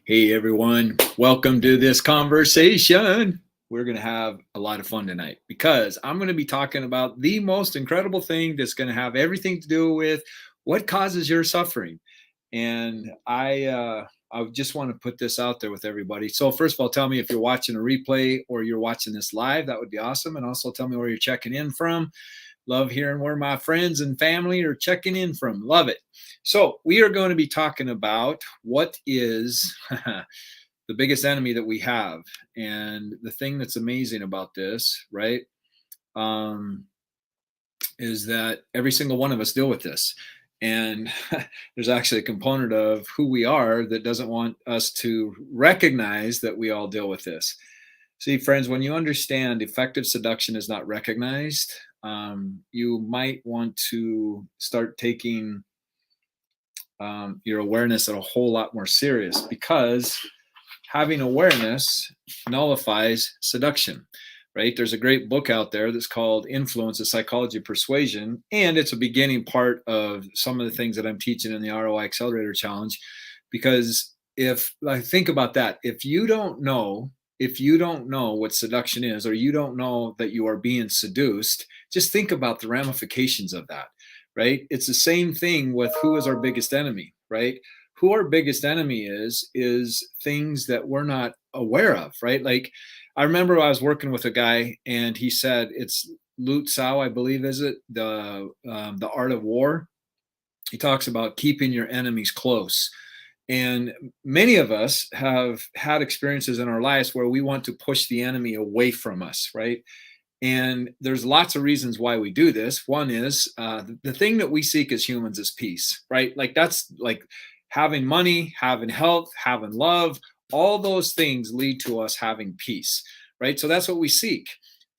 Hey everyone, welcome to this conversation. We're going to have a lot of fun tonight because I'm going to be talking about the most incredible thing that's going to have everything to do with what causes your suffering. And I just want to put this out there with everybody. So first of all, tell me if you're watching a replay or you're watching this live. That would be awesome. And also tell me where you're checking in from. Love hearing where my friends and family are checking in from. Love it. So, we are going to be talking about what is the biggest enemy that we have. And the thing that's amazing about this, right, um, is that every single one of us deal with this. And there's actually a component of who we are that doesn't want us to recognize that we all deal with this. See, friends, when you understand effective seduction is not recognized, you might want to start taking your awareness at a whole lot more serious because having awareness nullifies seduction, right? There's a great book out there that's called Influence, the Psychology of Persuasion, and it's a beginning part of some of the things that I'm teaching in the ROI Accelerator Challenge. Because if I think about that, if you don't know what seduction is, or you don't know that you are being seduced, just think about the ramifications of that, right? It's the same thing with who is our biggest enemy, right? Who our biggest enemy is things that we're not aware of, right? Like I remember I was working with a guy and he said it's Lut Sao, I believe, is it the art of war. He talks about keeping your enemies close. And many of us have had experiences in our lives where we want to push the enemy away from us, right? And there's lots of reasons why we do this. One is the thing that we seek as humans is peace, right? Like that's like having money, having health, having love, all those things lead to us having peace, right? So that's what we seek.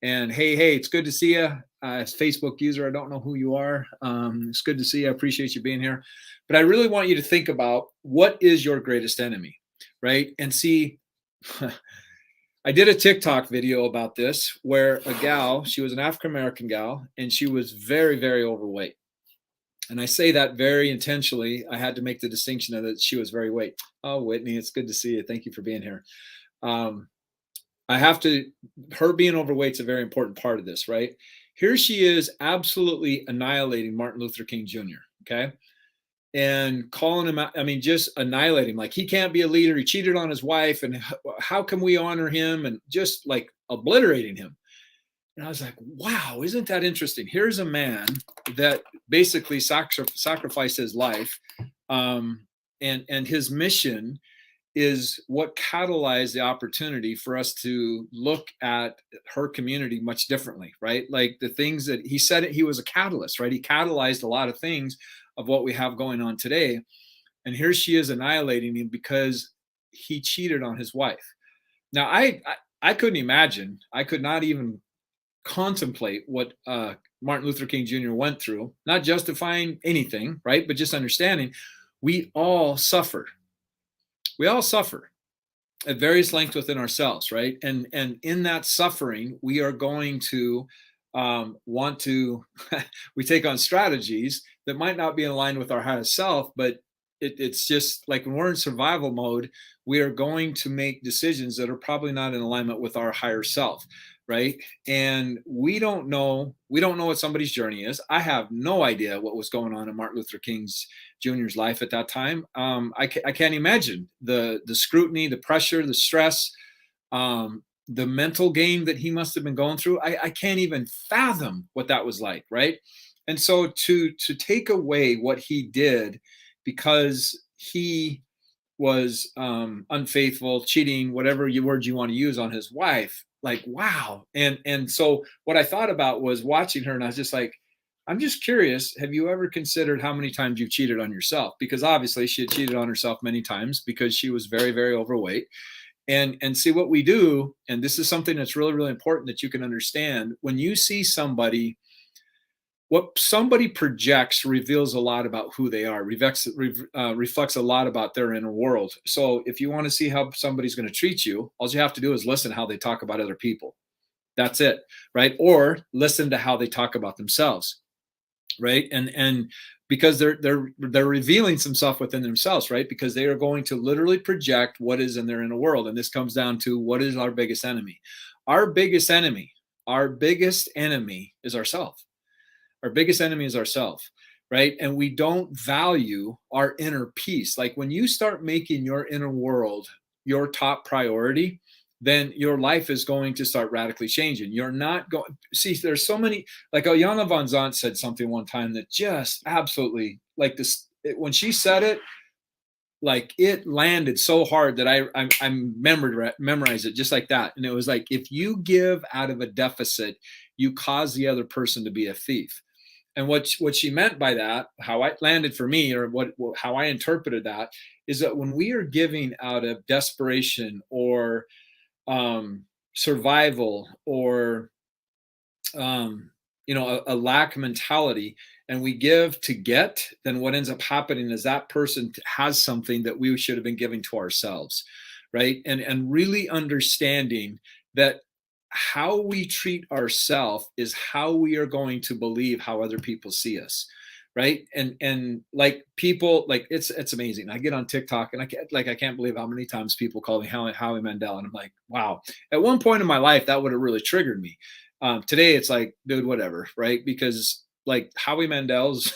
And hey, it's good to see you. As Facebook user, I don't know who you are. It's good to see you. I appreciate you being here. But I really want you to think about what is your greatest enemy, right? And see, I did a TikTok video about this where a gal, she was an African American gal, and she was very, very overweight. And I say that very intentionally. I had to make the distinction of that she was very weight. Oh, Whitney, it's good to see you. Thank you for being here. Um, I have to, her being overweight's a very important part of this, right? Here she is absolutely annihilating Martin Luther King Jr., okay? And calling him out, I mean, just annihilating him. Like he can't be a leader. He cheated on his wife, and how can we honor him? And just like obliterating him. And I was like, wow, isn't that interesting? Here's a man that basically sacrificed his life, and his mission is what catalyzed the opportunity for us to look at her community much differently, right? Like the things that he said, he was a catalyst, right? He catalyzed a lot of things of what we have going on today. And here she is annihilating him because he cheated on his wife. Now, I couldn't imagine, I could not even contemplate what Martin Luther King Jr. went through, not justifying anything, right? But just understanding we all suffer. We all suffer at various lengths within ourselves, right? And in that suffering, we are going to want to we take on strategies that might not be in line with our highest self, but it's just like when we're in survival mode, we are going to make decisions that are probably not in alignment with our higher self, right? And we don't know what somebody's journey is. I have no idea what was going on in Martin Luther King's Jr.'s life at that time. I can't imagine the scrutiny, the pressure, the stress, the mental game that he must have been going through. I can't even fathom what that was like, right? And so to take away what he did because he was unfaithful, cheating, whatever word you want to use on his wife, like wow. And so what I thought about was watching her, and I was just like, I'm just curious, have you ever considered how many times you've cheated on yourself? Because obviously she had cheated on herself many times because she was very, very overweight. And see what we do, and this is something that's really, really important that you can understand. When you see somebody, what somebody projects reveals a lot about who they are, reflects a lot about their inner world. So if you want to see how somebody's going to treat you, all you have to do is listen to how they talk about other people. That's it, right? Or listen to how they talk about themselves, right? And because they're revealing some stuff within themselves, right? Because they are going to literally project what is in their inner world. And this comes down to, what is our biggest enemy? Our biggest enemy, our biggest enemy is ourself. Our biggest enemy is ourself, right? And we don't value our inner peace. Like when you start making your inner world your top priority, then your life is going to start radically changing. You're not going, see, there's so many, like Ayanna Van Zant said something one time that just absolutely, like this, when she said it, like it landed so hard that I memorized it just like that. And it was like, if you give out of a deficit, you cause the other person to be a thief. And what she meant by that, how it landed for me, or how I interpreted that, is that when we are giving out of desperation or survival or a lack mentality, and we give to get, then what ends up happening is that person has something that we should have been giving to ourselves, right? And really understanding that how we treat ourselves is how we are going to believe how other people see us, right? And like people, like it's amazing. I get on TikTok and I can't believe how many times people call me Howie Mandel, and I'm like, wow. At one point in my life, that would have really triggered me. Today, it's like, dude, whatever, right? Because like Howie Mandel's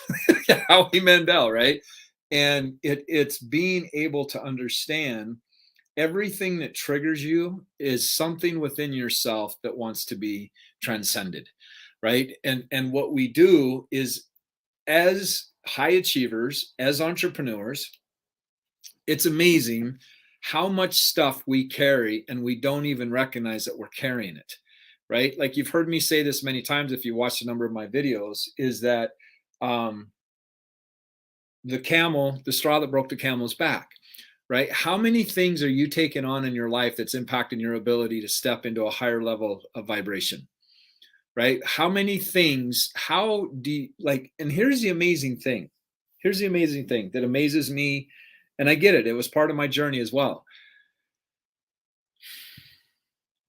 Howie Mandel, right? And it's being able to understand everything that triggers you is something within yourself that wants to be transcended, right? And what we do is, as high achievers, as entrepreneurs, it's amazing how much stuff we carry and we don't even recognize that we're carrying it, right? Like you've heard me say this many times if you watch a number of my videos, is that um, the straw that broke the camel's back, right? How many things are you taking on in your life that's impacting your ability to step into a higher level of vibration, right? How many things, how do you, like, and here's the amazing thing. Here's the amazing thing that amazes me. And I get it. It was part of my journey as well.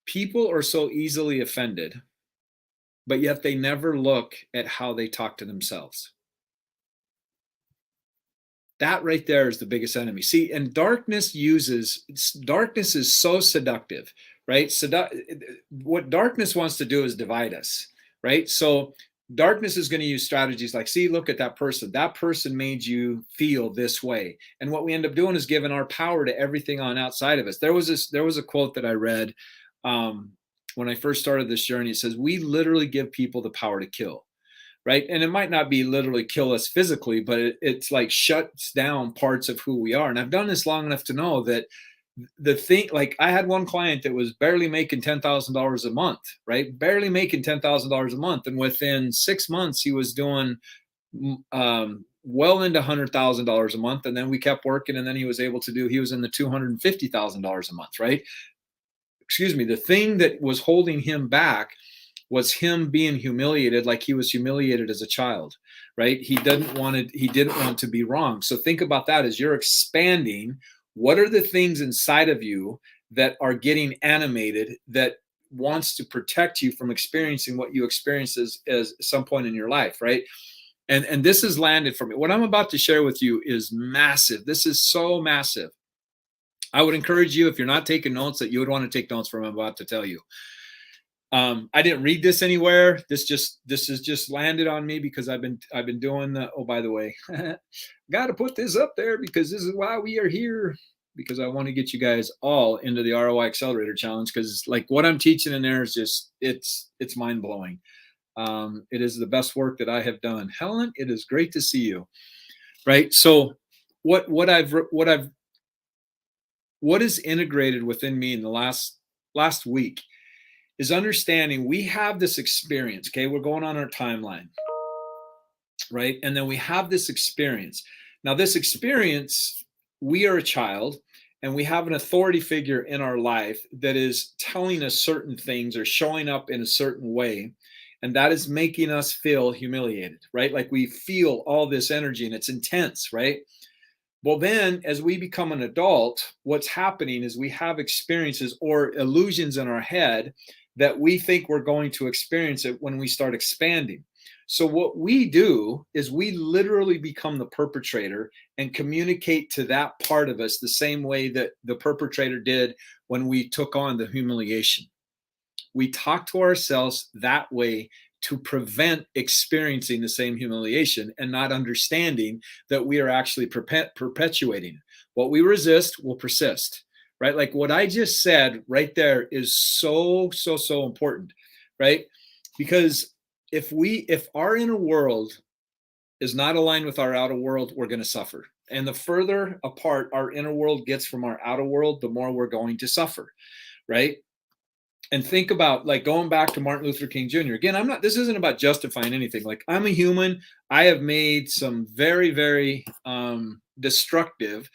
People are so easily offended, but yet they never look at how they talk to themselves. That right there is the biggest enemy. See, and darkness is so seductive, right? What darkness wants to do is divide us, right? So darkness is going to use strategies like, see, look at that person. That person made you feel this way. And what we end up doing is giving our power to everything on outside of us. There was a quote that I read when I first started this journey. It says, we literally give people the power to kill. Right. And it might not be literally kill us physically, but it's like shuts down parts of who we are. And I've done this long enough to know that the thing, like I had one client that was barely making $10,000 a month, right? Barely making $10,000 a month. And within 6 months, he was doing well into $100,000 a month. And then we kept working. And then he was in the $250,000 a month, right? Excuse me. The thing that was holding him back was him being humiliated, like he was humiliated as a child, right? He didn't want to be wrong. So think about that as you're expanding. What are the things inside of you that are getting animated, that wants to protect you from experiencing what you experienced as some point in your life, right? And this has landed for me. What I'm about to share with you is massive. This is so massive. I would encourage you, if you're not taking notes, that you would want to take notes from what I'm about to tell you. I didn't read this anywhere. This has just landed on me because I've been doing the, oh, by the way, got to put this up there because this is why we are here, because I want to get you guys all into the ROI Accelerator Challenge, because like what I'm teaching in there is just, it's mind blowing. It is the best work that I have done. Helen, it is great to see you. Right. So what is integrated within me in the last week is understanding we have this experience. Okay, we're going on our timeline, right? And then we have this experience. Now, this experience, we are a child and we have an authority figure in our life that is telling us certain things or showing up in a certain way. And that is making us feel humiliated, right? Like we feel all this energy and it's intense, right? Well, then as we become an adult, what's happening is we have experiences or illusions in our head that we think we're going to experience it when we start expanding. So what we do is we literally become the perpetrator and communicate to that part of us the same way that the perpetrator did when we took on the humiliation. We talk to ourselves that way to prevent experiencing the same humiliation and not understanding that we are actually perpetuating. What we resist will persist, right? Like what I just said right there is so important, right? Because if our inner world is not aligned with our outer world, we're going to suffer. And the further apart our inner world gets from our outer world, the more we're going to suffer, right? And think about like going back to Martin Luther King Jr. Again, I'm not, this isn't about justifying anything. Like I'm a human. I have made some very destructive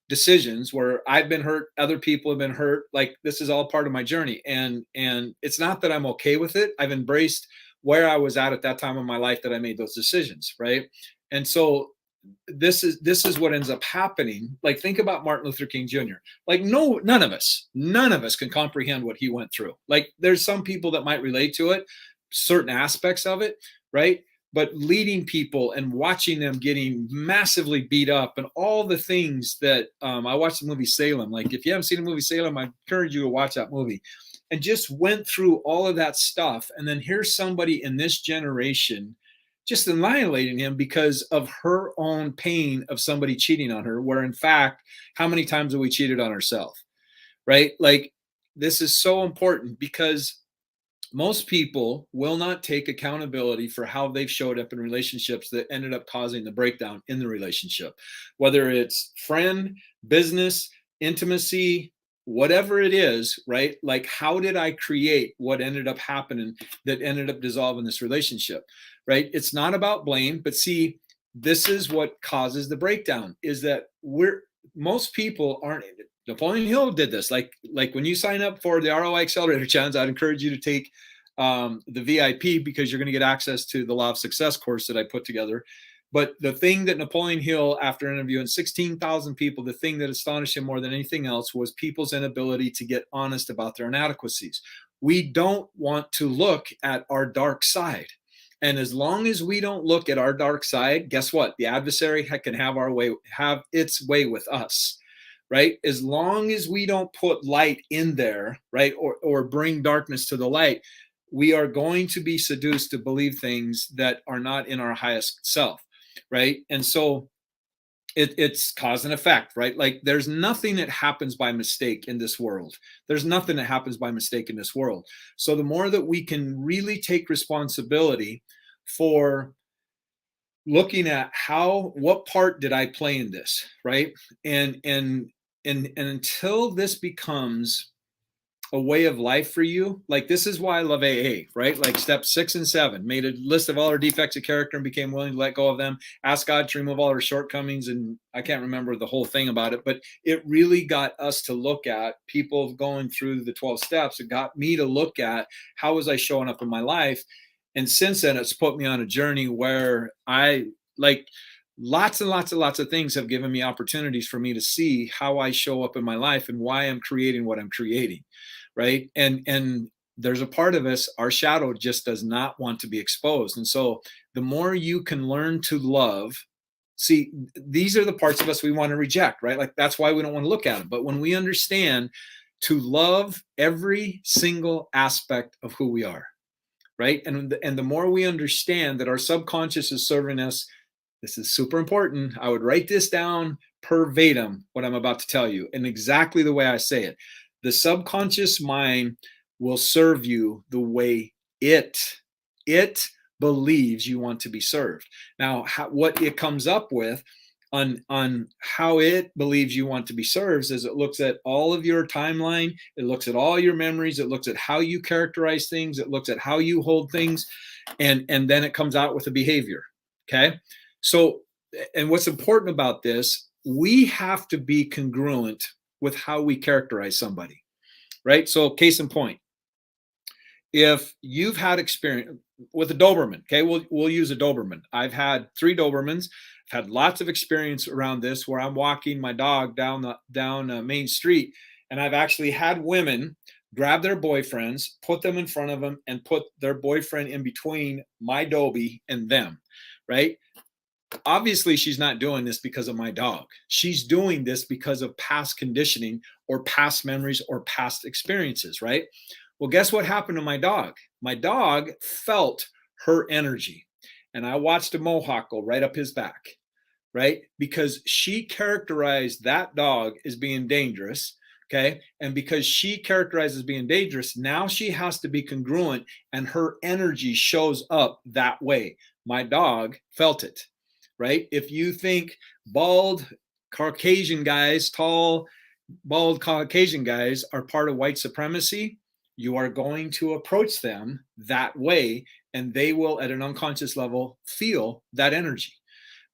decisions where I've been hurt, other people have been hurt. Like this is all part of my journey. And it's not that I'm okay with it. I've embraced where I was at that time of my life that I made those decisions, right? And so this is what ends up happening. Like think about Martin Luther King Jr. Like no, none of us can comprehend what he went through. Like there's some people that might relate to it, certain aspects of it, right? But leading people and watching them getting massively beat up and all the things that I watched the movie Salem. Like if you haven't seen the movie Salem, I encourage you to watch that movie. And just went through all of that stuff. And then here's somebody in this generation just annihilating him because of her own pain of somebody cheating on her, where in fact, how many times have we cheated on ourselves, right? Like this is so important because most people will not take accountability for how they've showed up in relationships that ended up causing the breakdown in the relationship, whether it's friend, business, intimacy, whatever it is, right? Like, how did I create what ended up happening that ended up dissolving this relationship, right? It's not about blame, but see, this is what causes the breakdown is that most people aren't. Napoleon Hill did this. Like when you sign up for the ROI Accelerator Challenge, I'd encourage you to take the VIP because you're going to get access to the Law of Success course that I put together. But the thing that Napoleon Hill, after interviewing 16,000 people, the thing that astonished him more than anything else was people's inability to get honest about their inadequacies. We don't want to look at our dark side. And as long as we don't look at our dark side, guess what? The adversary can have its way with us, right? As long as we don't put light in there, right, or bring darkness to the light, we are going to be seduced to believe things that are not in our highest self, right? And so it's cause and effect, right? Like there's nothing that happens by mistake in this world. There's nothing that happens by mistake in this world. So the more that we can really take responsibility for looking at what part did I play in this, right? And until this becomes a way of life for you, like this is why I love AA, right? Like step 6 and 7, made a list of all our defects of character and became willing to let go of them, ask God to remove all our shortcomings. And I can't remember the whole thing about it, but it really got us to look at people going through the 12 steps. It got me to look at how was I showing up in my life. And since then, it's put me on a journey where I like lots and lots of things have given me opportunities for me to see how I show up in my life and why I'm creating what I'm creating, right? And there's a part of us, our shadow just does not want to be exposed. And so the more you can learn to love, see, these are the parts of us we want to reject, right? Like that's why we don't want to look at them. But when we understand to love every single aspect of who we are, right? And the more we understand that our subconscious is serving us, this is super important. I would write this down verbatim, what I'm about to tell you, and exactly the way I say it. The subconscious mind will serve you the way it believes you want to be served. Now, what it comes up with on how it believes you want to be served is it looks at all of your timeline, it looks at all your memories, it looks at how you characterize things, it looks at how you hold things, and then it comes out with a behavior. Okay. So, and what's important about this, we have to be congruent with how we characterize somebody, right? So, case in point, if you've had experience with a Doberman, okay, we'll use a Doberman. I've had 3 Dobermans. I've had lots of experience around this where I'm walking my dog down Main Street, and I've actually had women grab their boyfriends, put them in front of them, and put their boyfriend in between my Dobie and them, right? Obviously, she's not doing this because of my dog. She's doing this because of past conditioning or past memories or past experiences, right? Well, guess what happened to my dog? My dog felt her energy, and I watched a mohawk go right up his back, right? Because she characterized that dog as being dangerous. Okay. And because she characterizes being dangerous, now she has to be congruent and her energy shows up that way. My dog felt it, right? If you think bald Caucasian guys, tall, bald Caucasian guys are part of white supremacy, you are going to approach them that way, and they will, at an unconscious level, feel that energy,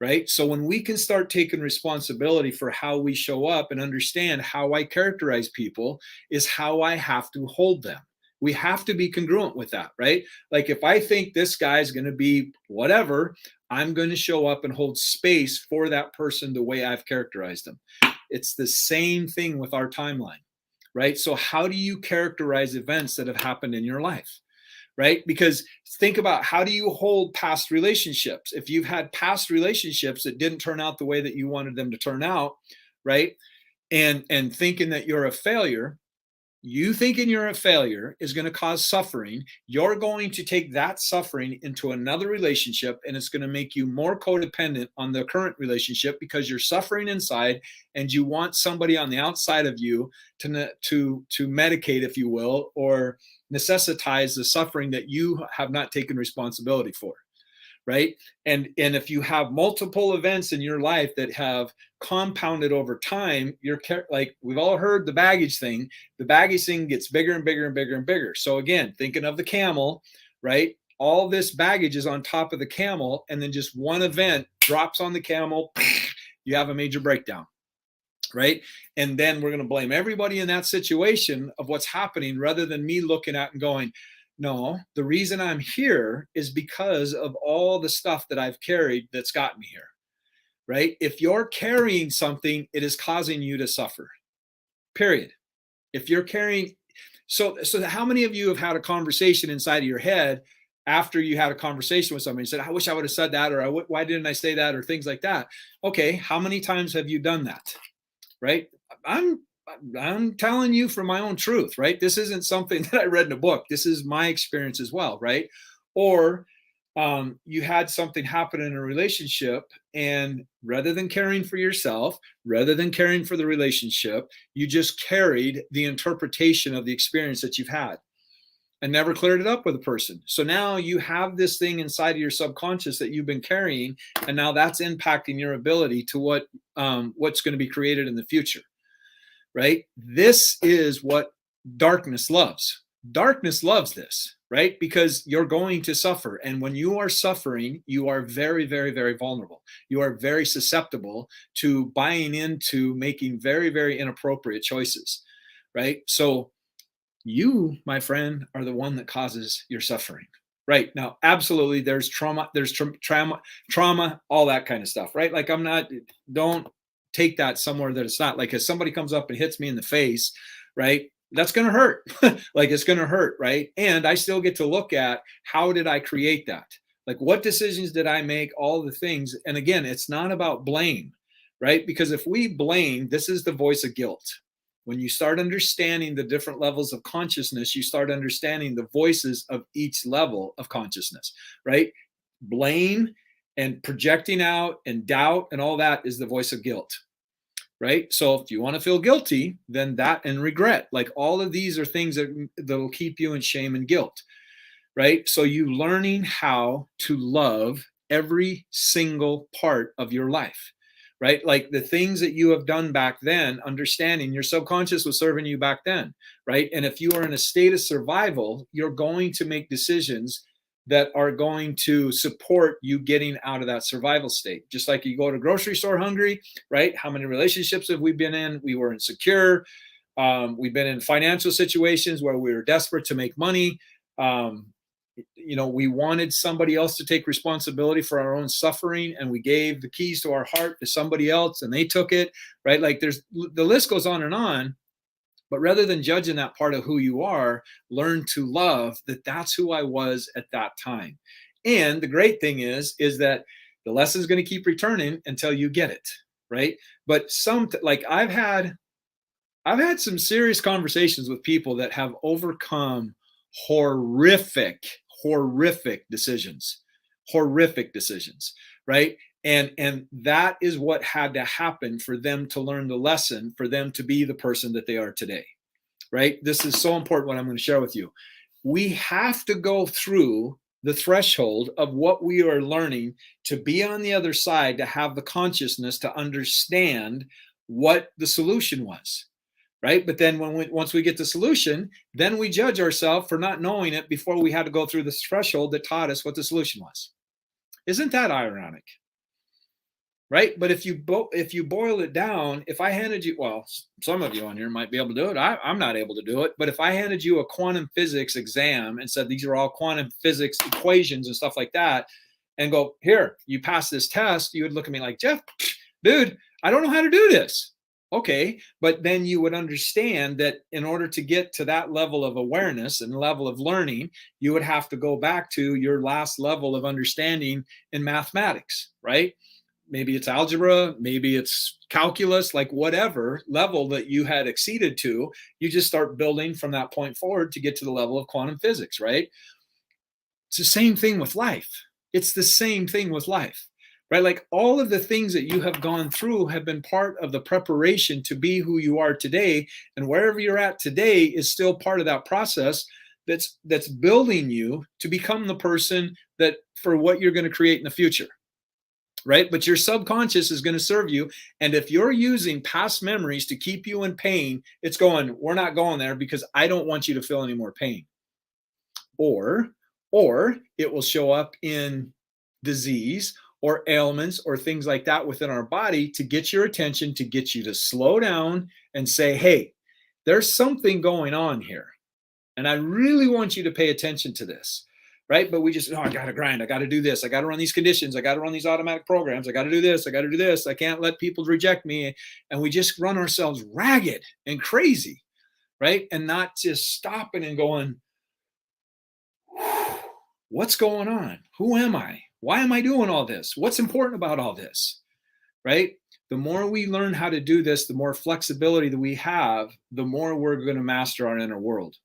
right? So when we can start taking responsibility for how we show up and understand how I characterize people is how I have to hold them. We have to be congruent with that, right? Like if I think this guy's going to be whatever, I'm going to show up and hold space for that person the way I've characterized them. It's the same thing with our timeline, right? So how do you characterize events that have happened in your life? Right? Because think about, how do you hold past relationships? If you've had past relationships that didn't turn out the way that you wanted them to turn out, right? And thinking that you're a failure, you thinking you're a failure is going to cause suffering. You're going to take that suffering into another relationship, and it's going to make you more codependent on the current relationship because you're suffering inside and you want somebody on the outside of you to medicate, if you will, or necessitize the suffering that you have not taken responsibility for, right? And if you have multiple events in your life that have compounded over time, you're like, we've all heard the baggage thing. The baggage thing gets bigger and bigger and bigger and bigger. So again, thinking of the camel, right? All this baggage is on top of the camel, and then just one event drops on the camel, you have a major breakdown, right? And then we're going to blame everybody in that situation of what's happening, rather than me looking at and going, no, the reason I'm here is because of all the stuff that I've carried that's got me here, right? If you're carrying something, it is causing you to suffer, period. If you're carrying, so how many of you have had a conversation inside of your head after you had a conversation with somebody and said, I wish I would have said that, or why didn't I say that, or things like that? Okay, how many times have you done that, right? I'm telling you from my own truth, right? This isn't something that I read in a book. This is my experience as well, right? Or you had something happen in a relationship, and rather than caring for yourself, rather than caring for the relationship, you just carried the interpretation of the experience that you've had and never cleared it up with a person. So now you have this thing inside of your subconscious that you've been carrying, and now that's impacting your ability to what's going to be created in the future, right? This is what darkness loves. Darkness loves this, right? Because you're going to suffer. And when you are suffering, you are very, very, very vulnerable. You are very susceptible to buying into making very, very inappropriate choices, right? So you, my friend, are the one that causes your suffering. Right. Now, absolutely, there's trauma, trauma, all that kind of stuff, right? Like don't take that somewhere that it's not. Like if somebody comes up and hits me in the face, right? That's going to hurt. Like it's going to hurt, right? And I still get to look at, how did I create that? Like what decisions did I make? All the things. And again, it's not about blame, right? Because if we blame, this is the voice of guilt. When you start understanding the different levels of consciousness, you start understanding the voices of each level of consciousness, right? Blame and projecting out and doubt and all that is the voice of guilt, right? So if you want to feel guilty, then that, and regret, like all of these are things that will keep you in shame and guilt, right? So you learning how to love every single part of your life, right? Like the things that you have done back then, understanding your subconscious was serving you back then, right? And if you are in a state of survival, you're going to make decisions that are going to support you getting out of that survival state. Just like you go to a grocery store hungry, right? How many relationships have we been in? We were insecure. We've been in financial situations where we were desperate to make money. We wanted somebody else to take responsibility for our own suffering, and we gave the keys to our heart to somebody else and they took it, right? Like the list goes on and on. But rather than judging that part of who you are, learn to love that that's who I was at that time. And the great thing is that the lesson is going to keep returning until you get it, right? But like I've had some serious conversations with people that have overcome horrific, horrific decisions, right? And that is what had to happen for them to learn the lesson, for them to be the person that they are today, right? This is so important what I'm going to share with you. We have to go through the threshold of what we are learning to be on the other side, to have the consciousness to understand what the solution was, right? But then once we get the solution, then we judge ourselves for not knowing it before we had to go through this threshold that taught us what the solution was. Isn't that ironic? Right? But if you boil it down, if I handed you, well, some of you on here might be able to do it. I'm not able to do it. But if I handed you a quantum physics exam and said these are all quantum physics equations and stuff like that, and go, here, you pass this test, you would look at me like, Jeff, dude, I don't know how to do this. Okay, but then you would understand that in order to get to that level of awareness and level of learning, you would have to go back to your last level of understanding in mathematics, right? Maybe it's algebra, maybe it's calculus, like whatever level that you had exceeded to, you just start building from that point forward to get to the level of quantum physics, right? It's the same thing with life. It's the same thing with life, right? Like all of the things that you have gone through have been part of the preparation to be who you are today. And wherever you're at today is still part of that process that's building you to become the person that for what you're going to create in the future. Right? But your subconscious is going to serve you. And if you're using past memories to keep you in pain, it's going, we're not going there because I don't want you to feel any more pain. Or it will show up in disease or ailments or things like that within our body to get your attention, to get you to slow down and say, hey, there's something going on here. And I really want you to pay attention to this. Right? But we just, I got to grind. I got to do this. I got to run these conditions. I got to run these automatic programs. I got to do this. I got to do this. I can't let people reject me. And we just run ourselves ragged and crazy, right? And not just stopping and going, what's going on? Who am I? Why am I doing all this? What's important about all this, right? The more we learn how to do this, the more flexibility that we have, the more we're going to master our inner world,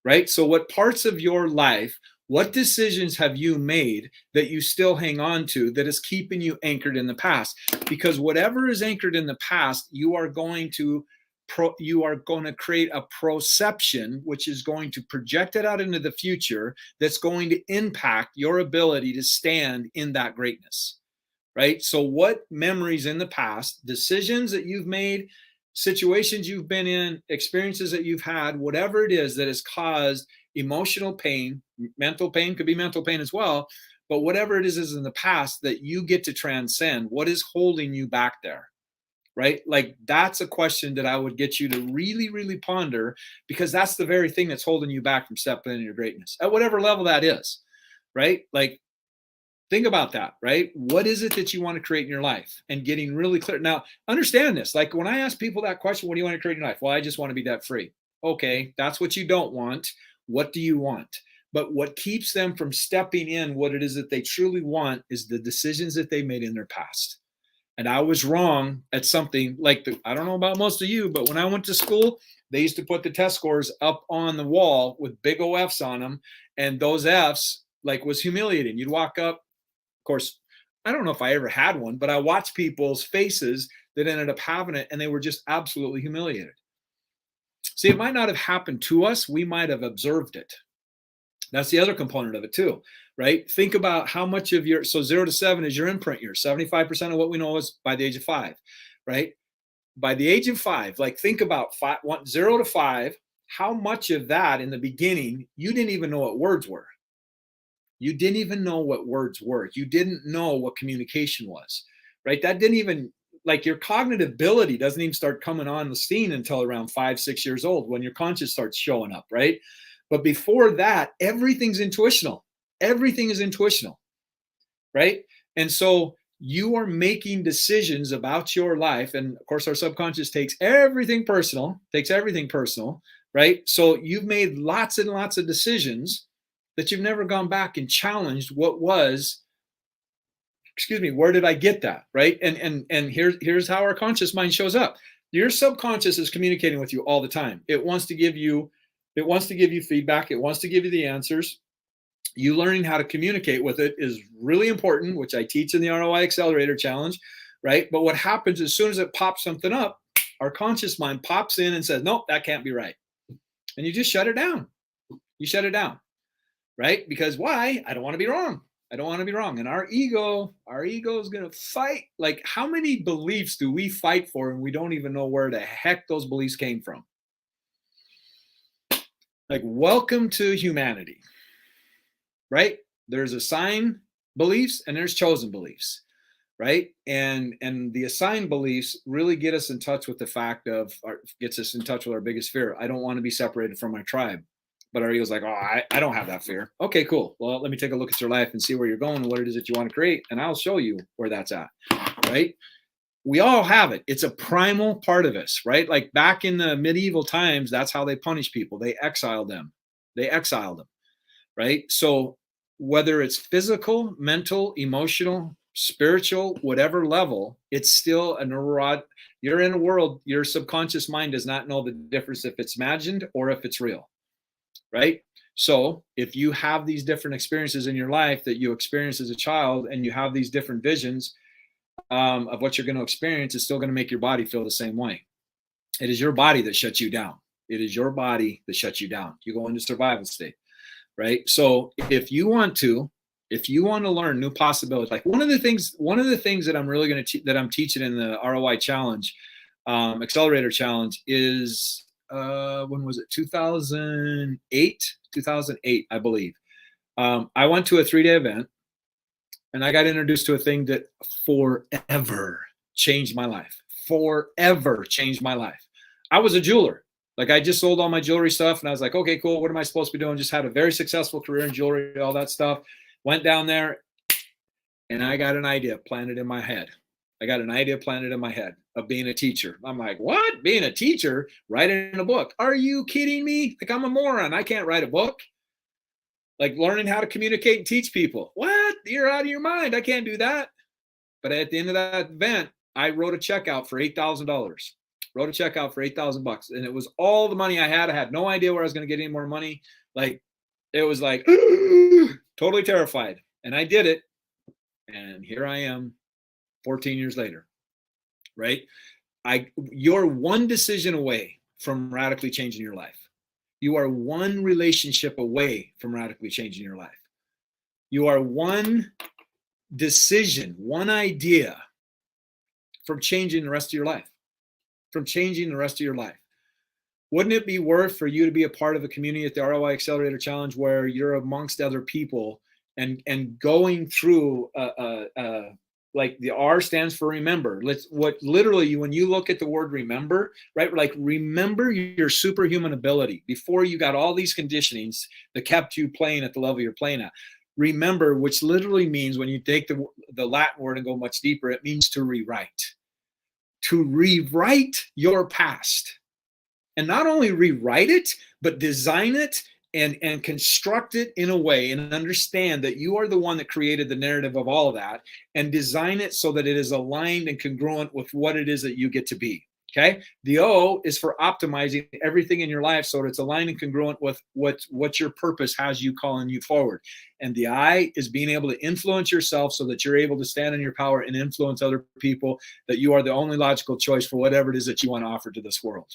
right? So what parts of your life, what decisions have you made that you still hang on to that is keeping you anchored in the past? Because whatever is anchored in the past, you are going to create a perception, which is going to project it out into the future, that's going to impact your ability to stand in that greatness, right? So what memories in the past, decisions that you've made, situations you've been in, experiences that you've had, whatever it is that has caused emotional pain, mental pain, could be mental pain as well, but whatever it is in the past that you get to transcend, what is holding you back there, right? Like that's a question that I would get you to really, really ponder, because that's the very thing that's holding you back from stepping into your greatness at whatever level that is, right? Like think about that, right? What is it that you want to create in your life? And getting really clear. Now, understand this. Like when I ask people that question, what do you want to create in your life? Well, I just want to be debt free. Okay, that's what you don't want. What do you want? But what keeps them from stepping in what it is that they truly want is the decisions that they made in their past. And I was wrong at something like I don't know about most of you, but when I went to school, they used to put the test scores up on the wall with big O Fs on them. And those Fs like was humiliating. You'd walk up. Of course, I don't know if I ever had one, but I watched people's faces that ended up having it, and they were just absolutely humiliated. See, it might not have happened to us. We might have observed it. That's the other component of it too, right? Think about how much of your, so 0 to 7 is your imprint year. 75% of what we know is by the age of 5, right? By the age of 5, like think about 0 to 5, how much of that in the beginning, you didn't even know what words were. You didn't even know what words were. You didn't know what communication was, right? That didn't even, like your cognitive ability doesn't even start coming on the scene until around 5, 6 years old when your conscious starts showing up, right? But before that, everything's intuitional. Everything is intuitional, right? And so you are making decisions about your life. And of course, our subconscious takes everything personal, right? So you've made lots and lots of decisions that you've never gone back and challenged what was, where did I get that? Right. And here's how our conscious mind shows up. Your subconscious is communicating with you all the time. It wants to give you feedback. It wants to give you the answers. You learning how to communicate with it is really important, which I teach in the ROI Accelerator Challenge, right? But what happens as soon as it pops something up, our conscious mind pops in and says, nope, that can't be right. And you just shut it down. You shut it down, right? Because why? I don't want to be wrong. I don't want to be wrong. And our ego is going to fight. Like, how many beliefs do we fight for and we don't even know where the heck those beliefs came from? Like, welcome to humanity. Right? There's assigned beliefs and there's chosen beliefs, right? And the assigned beliefs really get us in touch with the fact of, gets us in touch with our biggest fear. I don't want to be separated from my tribe. But our ego's like, oh, I don't have that fear. Okay, cool. Well, let me take a look at your life and see where you're going and what it is that you want to create. And I'll show you where that's at, right? We all have it. It's a primal part of us, right? Like back in the medieval times, that's how they punish people. They exiled them, right? So whether it's physical, mental, emotional, spiritual, whatever level, it's still a neurod. You're in a world, your subconscious mind does not know the difference if it's imagined or if it's real, right? So if you have these different experiences in your life that you experienced as a child and you have these different visions of what you're going to experience, it's still going to make your body feel the same way. It is your body that shuts you down. It is your body that shuts you down. You go into survival state. Right. So if you want to learn new possibilities, like one of the things that I'm really going to that I'm teaching in the ROI challenge, accelerator challenge is when was it? 2008, I believe. I went to a 3-day event and I got introduced to a thing that forever changed my life. I was a jeweler. Like I just sold all my jewelry stuff and I was like, okay, cool. What am I supposed to be doing? Just had a very successful career in jewelry, all that stuff. Went down there and I got an idea planted in my head. Of being a teacher. I'm like, what? Being a teacher? Writing a book? Are you kidding me? Like I'm a moron. I can't write a book. Like learning how to communicate and teach people. What? You're out of your mind. I can't do that. But at the end of that event, I wrote a check out for $8,000. Wrote a check out for $8,000, and it was all the money I had. I had no idea where I was going to get any more money. Like it was like totally terrified, and I did it. And here I am, 14 years later. Right? You're one decision away from radically changing your life. You are one relationship away from radically changing your life. You are one decision, one idea from changing the rest of your life. Wouldn't it be worth for you to be a part of a community at the ROI Accelerator Challenge where you're amongst other people and going through like the R stands for remember. Literally when you look at the word remember, right? Like remember your superhuman ability before you got all these conditionings that kept you playing at the level you're playing at. Remember, which literally means when you take the Latin word and go much deeper, it means to rewrite. To rewrite your past. And not only rewrite it, but design it and construct it in a way and understand that you are the one that created the narrative of all of that and design it so that it is aligned and congruent with what it is that you get to be. Okay. The O is for optimizing everything in your life so that it's aligned and congruent with what your purpose has you calling you forward. And the I is being able to influence yourself so that you're able to stand in your power and influence other people, that you are the only logical choice for whatever it is that you want to offer to this world.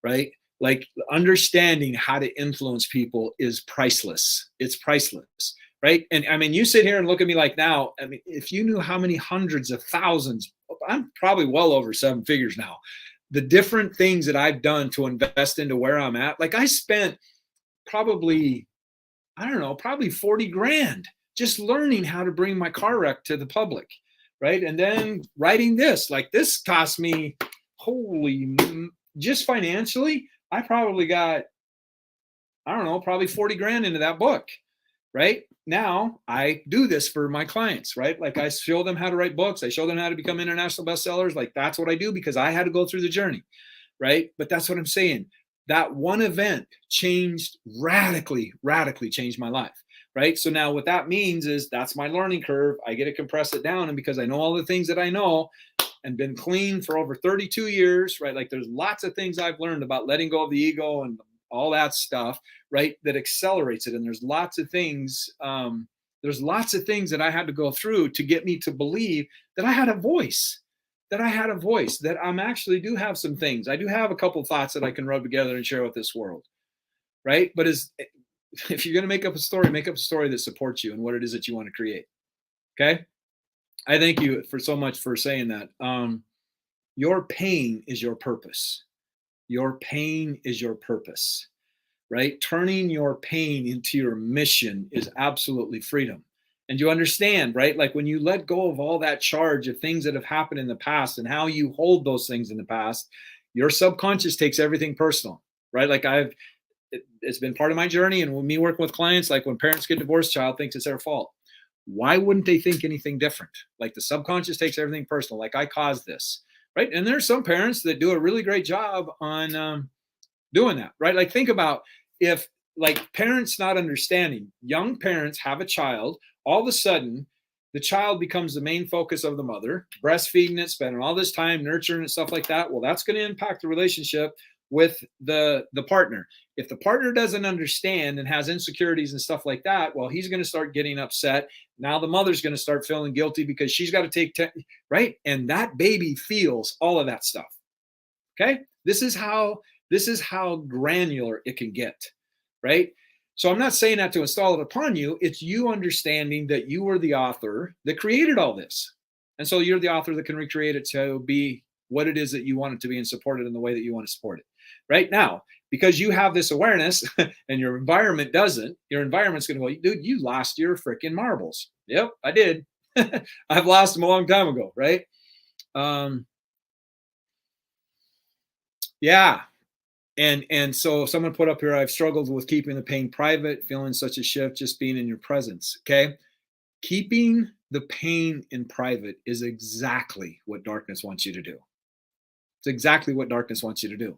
Right? Like understanding how to influence people is priceless. It's priceless. Right? And I mean, you sit here and look at me like now, I mean, if you knew how many hundreds of thousands, I'm probably well over 7 figures now. The different things that I've done to invest into where I'm at, like I spent probably 40 grand just learning how to bring my car wreck to the public. Right. And then writing this, like this cost me, just financially, I probably got, probably 40 grand into that book. Right. now I do this for my clients, right? Like I show them how to write books. I show them how to become international bestsellers. Like that's what I do because I had to go through the journey, right? But that's what I'm saying. That one event changed radically changed my life, right? So now what that means is that's my learning curve. I get to compress it down. And because I know all the things that I know and been clean for over 32 years, right? Like there's lots of things I've learned about letting go of the ego and all that stuff, right? That accelerates it. And there's lots of things that I had to go through to get me to believe that I had a voice, that I'm actually do have some things. I do have a couple of thoughts that I can rub together and share with this world, right? But if you're going to make up a story that supports you and what it is that you want to create. Okay. I thank you for so much for saying that. Your pain is your purpose. Your pain is your purpose, right? Turning your pain into your mission is absolutely freedom. And you understand, right? Like when you let go of all that charge of things that have happened in the past and how you hold those things in the past, your subconscious takes everything personal, right? Like it's been part of my journey. And when me working with clients, like when parents get divorced, child thinks it's their fault. Why wouldn't they think anything different? Like the subconscious takes everything personal. Like I caused this, right? And there's some parents that do a really great job on doing that, right? Like think about if like parents not understanding, young parents have a child, all of a sudden the child becomes the main focus of the mother, breastfeeding it, spending all this time nurturing and stuff like that. Well, that's going to impact the relationship with the partner. If the partner doesn't understand and has insecurities and stuff like that, well, he's going to start getting upset. Now the mother's going to start feeling guilty because she's got to right? And that baby feels all of that stuff. Okay? This is how granular it can get, right? So I'm not saying that to install it upon you. It's you understanding that you were the author that created all this. And so you're the author that can recreate it to be what it is that you want it to be and support it in the way that you want to support it. Right now, because you have this awareness and your environment doesn't, your environment's going to go, dude, you lost your freaking marbles. Yep, I did. I've lost them a long time ago, right? Yeah. And so someone put up here, I've struggled with keeping the pain private, feeling such a shift, just being in your presence. Okay. Keeping the pain in private is exactly what darkness wants you to do. It's exactly what darkness wants you to do.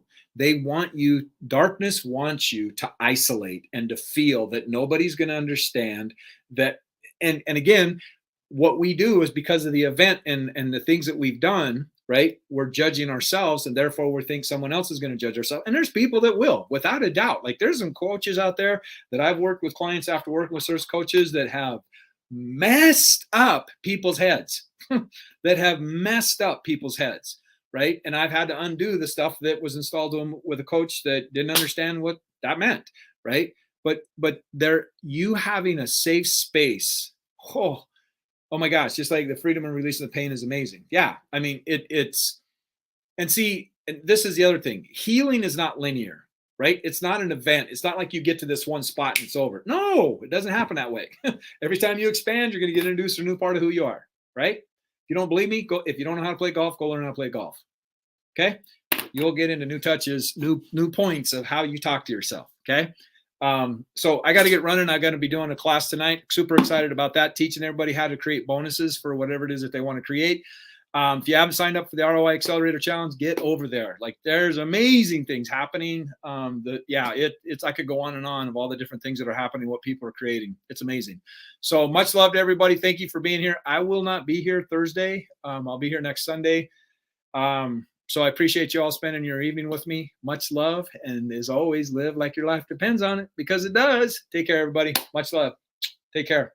Darkness wants you to isolate and to feel that nobody's going to understand that. And again, what we do is because of the event and the things that we've done, right? We're judging ourselves and therefore we think someone else is going to judge ourselves. And there's people that will, without a doubt. Like there's some coaches out there that I've worked with clients after working with certain coaches that have messed up people's heads, right? And I've had to undo the stuff that was installed to them with a coach that didn't understand what that meant, right? But you having a safe space, oh my gosh, just like the freedom and release of the pain is amazing. Yeah. I mean, and this is the other thing. Healing is not linear, right? It's not an event. It's not like you get to this one spot and it's over. No, it doesn't happen that way. Every time you expand, you're going to get introduced to a new part of who you are, right? If you don't believe me, if you don't know how to play golf, go learn how to play golf. Okay. You'll get into new touches, new points of how you talk to yourself. Okay. So I got to get running. I got to be doing a class tonight. Super excited about that. Teaching everybody how to create bonuses for whatever it is that they want to create. If you haven't signed up for the ROI Accelerator Challenge, get over there. Like there's amazing things happening. It's I could go on and on of all the different things that are happening, what people are creating. It's amazing. So much love to everybody. Thank you for being here. I will not be here Thursday. I'll be here next Sunday. So I appreciate you all spending your evening with me. Much love. And as always, live like your life depends on it because it does. Take care, everybody. Much love. Take care.